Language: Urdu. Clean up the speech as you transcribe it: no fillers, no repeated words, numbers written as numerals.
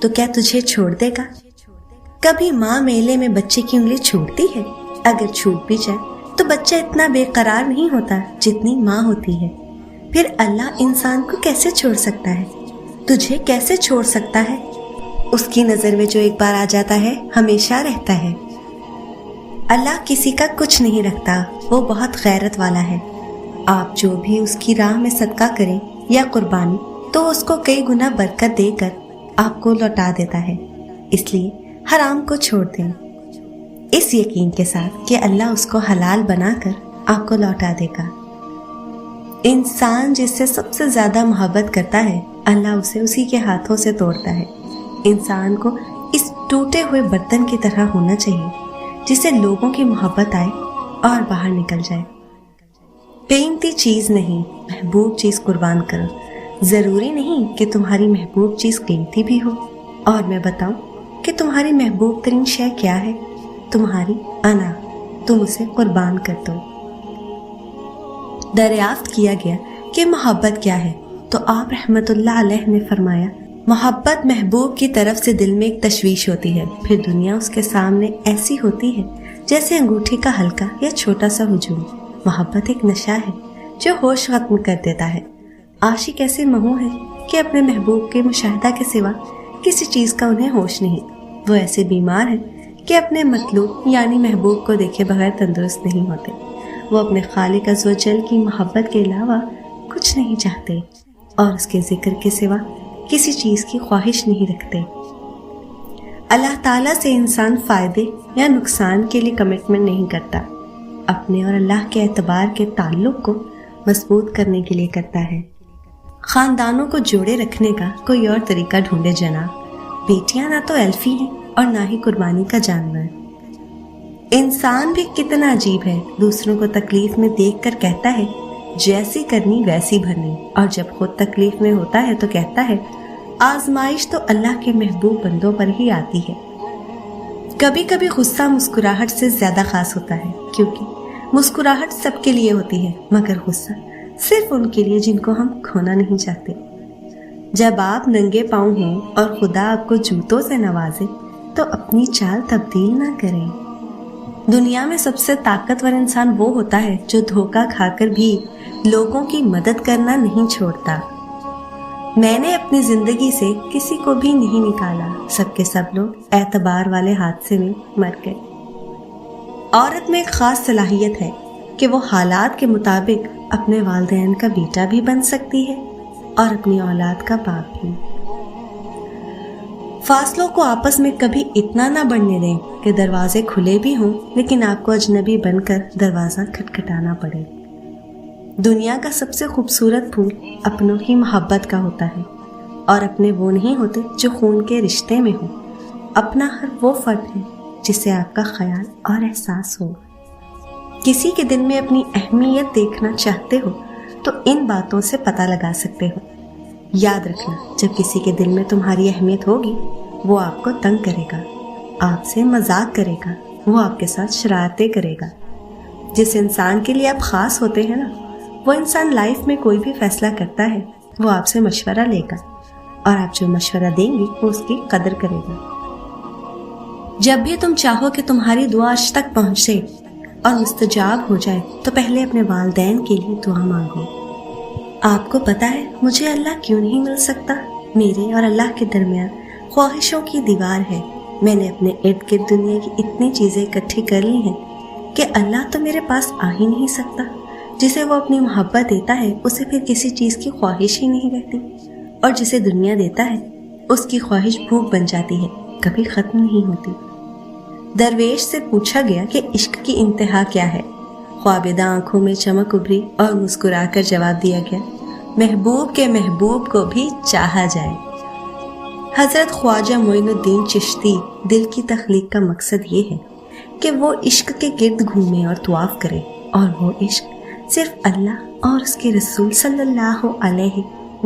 تو کیا تجھے چھوڑ دے گا؟ کبھی ماں میلے میں بچے کی انگلی چھوڑتی ہے؟ اگر چھوٹ بھی جائے تو بچہ اتنا بے قرار نہیں ہوتا جتنی ماں ہوتی ہے۔ پھر اللہ انسان کو کیسے چھوڑ سکتا ہے؟ تجھے کیسے چھوڑ سکتا ہے؟ اس کی نظر میں جو ایک بار آ جاتا ہے ہمیشہ رہتا ہے۔ اللہ کسی کا کچھ نہیں رکھتا، وہ بہت غیرت والا ہے۔ آپ جو بھی اس کی راہ میں صدقہ کریں یا قربانی تو اس کو کئی گنا برکت دے کر آپ کو لوٹا دیتا ہے، اس لیے حرام کو چھوڑ دیں، اس یقین کے ساتھ کہ اللہ اس کو حلال بنا کر آپ کو لوٹا دے گا۔ انسان جس سے سب سے زیادہ محبت کرتا ہے اللہ اسے اسی کے ہاتھوں سے توڑتا ہے۔ انسان کو اس ٹوٹے ہوئے برتن کی طرح ہونا چاہیے جسے لوگوں کی محبت آئے اور باہر نکل جائے۔ قیمتی چیز نہیں، محبوب چیز قربان کرو۔ ضروری نہیں کہ تمہاری محبوب چیز قیمتی بھی ہو، اور میں بتاؤں کہ تمہاری محبوب ترین شے کیا ہے؟ تمہاری انا، تم اسے قربان کر دو۔ دریافت کیا گیا کہ محبت کیا ہے تو آپ رحمت اللہ علیہ نے فرمایا، محبت محبوب کی طرف سے دل میں ایک تشویش ہوتی ہے، پھر دنیا اس کے سامنے ایسی ہوتی ہے جیسے انگوٹھی کا ہلکا یا چھوٹا سا ہجوم۔ محبت ایک نشہ ہے جو ہوش ختم کر دیتا ہے۔ عاشق ایسے مہو ہے کہ اپنے محبوب کے مشاہدہ کے سوا کسی چیز کا انہیں ہوش نہیں۔ وہ ایسے بیمار ہیں کہ اپنے مطلوب یعنی محبوب کو دیکھے بغیر تندرست نہیں ہوتے۔ وہ اپنے خالق عز و جل کی محبت کے علاوہ کچھ نہیں چاہتے اور اس کے ذکر کے سوا کسی چیز کی خواہش نہیں رکھتے۔ اللہ تعالیٰ سے انسان فائدے یا نقصان کے لیے کمٹمنٹ نہیں کرتا، اپنے اور اللہ کے اعتبار کے تعلق کو مضبوط کرنے کے لیے کرتا ہے۔ خاندانوں کو جوڑے رکھنے کا کوئی اور طریقہ ڈھونڈے جناب۔ بیٹیاں نہ تو ایلفی ہیں اور نہ ہی قربانی کا جانور۔ انسان بھی کتنا عجیب ہے، دوسروں کو تکلیف میں دیکھ کر کہتا ہے جیسی کرنی ویسی بھرنی، اور جب خود تکلیف میں ہوتا ہے تو کہتا ہے آزمائش تو اللہ کے محبوب بندوں پر ہی آتی ہے۔ کبھی کبھی غصہ مسکراہٹ سے زیادہ خاص ہوتا ہے، کیونکہ مسکراہٹ سب کے لیے ہوتی ہے مگر غصہ صرف ان کے لیے جن کو ہم کھونا نہیں چاہتے۔ جب آپ ننگے پاؤں ہوں اور خدا آپ کو جوتوں سے نوازے تو اپنی چال تبدیل نہ کریں۔ دنیا میں سب سے طاقتور انسان وہ ہوتا ہے جو دھوکہ کھا کر بھی لوگوں کی مدد کرنا نہیں چھوڑتا۔ میں نے اپنی زندگی سے کسی کو بھی نہیں نکالا، سب کے سب لوگ اعتبار والے حادثے میں مر گئے۔ عورت میں ایک خاص صلاحیت ہے کہ وہ حالات کے مطابق اپنے والدین کا بیٹا بھی بن سکتی ہے اور اپنی اولاد کا باپ بھی۔ فاصلوں کو آپس میں کبھی اتنا نہ بڑھنے دیں کہ دروازے کھلے بھی ہوں لیکن آپ کو اجنبی بن کر دروازہ کھٹکھٹانا پڑے۔ دنیا کا سب سے خوبصورت پھول اپنوں کی محبت کا ہوتا ہے، اور اپنے وہ نہیں ہوتے جو خون کے رشتے میں ہوں۔ اپنا ہر وہ فرد ہے جسے آپ کا خیال اور احساس ہو۔ کسی کے دل میں اپنی اہمیت دیکھنا چاہتے ہو تو ان باتوں سے پتہ لگا سکتے ہو۔ یاد رکھنا، جب کسی کے دل میں تمہاری اہمیت ہوگی وہ آپ کو تنگ کرے گا، آپ سے مذاق کرے گا، وہ آپ کے ساتھ شرارتیں کرے گا۔ جس انسان کے لیے آپ خاص ہوتے ہیں نا، وہ انسان لائف میں کوئی بھی فیصلہ کرتا ہے وہ آپ سے مشورہ لے گا، اور آپ جو مشورہ دیں گی وہ اس کی قدر کرے گا۔ جب بھی تم چاہو کہ تمہاری دعا آج تک پہنچے اور مستجاب ہو جائے تو پہلے اپنے والدین کے لیے دعا مانگو۔ آپ کو پتا ہے مجھے اللہ کیوں نہیں مل سکتا؟ میرے اور اللہ کے درمیان خواہشوں کی دیوار ہے۔ میں نے اپنے ارد گرد دنیا کی اتنی چیزیں اکٹھی کر لی ہیں کہ اللہ تو میرے پاس آ ہی نہیں سکتا۔ جسے وہ اپنی محبت دیتا ہے اسے پھر کسی چیز کی خواہش ہی نہیں رہتی، اور جسے دنیا دیتا ہے اس کی خواہش بھوک بن جاتی ہے، کبھی ختم نہیں ہوتی۔ درویش سے پوچھا گیا کہ عشق کی انتہا کیا ہے؟ خوابیدہ آنکھوں میں چمک ابھری اور مسکرا کر جواب دیا گیا، محبوب کے محبوب کو بھی چاہا جائے۔ حضرت خواجہ معین الدین چشتی دل کی تخلیق کا مقصد یہ ہے کہ وہ عشق کے گرد گھومے اور طواف کرے، اور وہ عشق صرف اللہ اور اس کے رسول صلی اللہ علیہ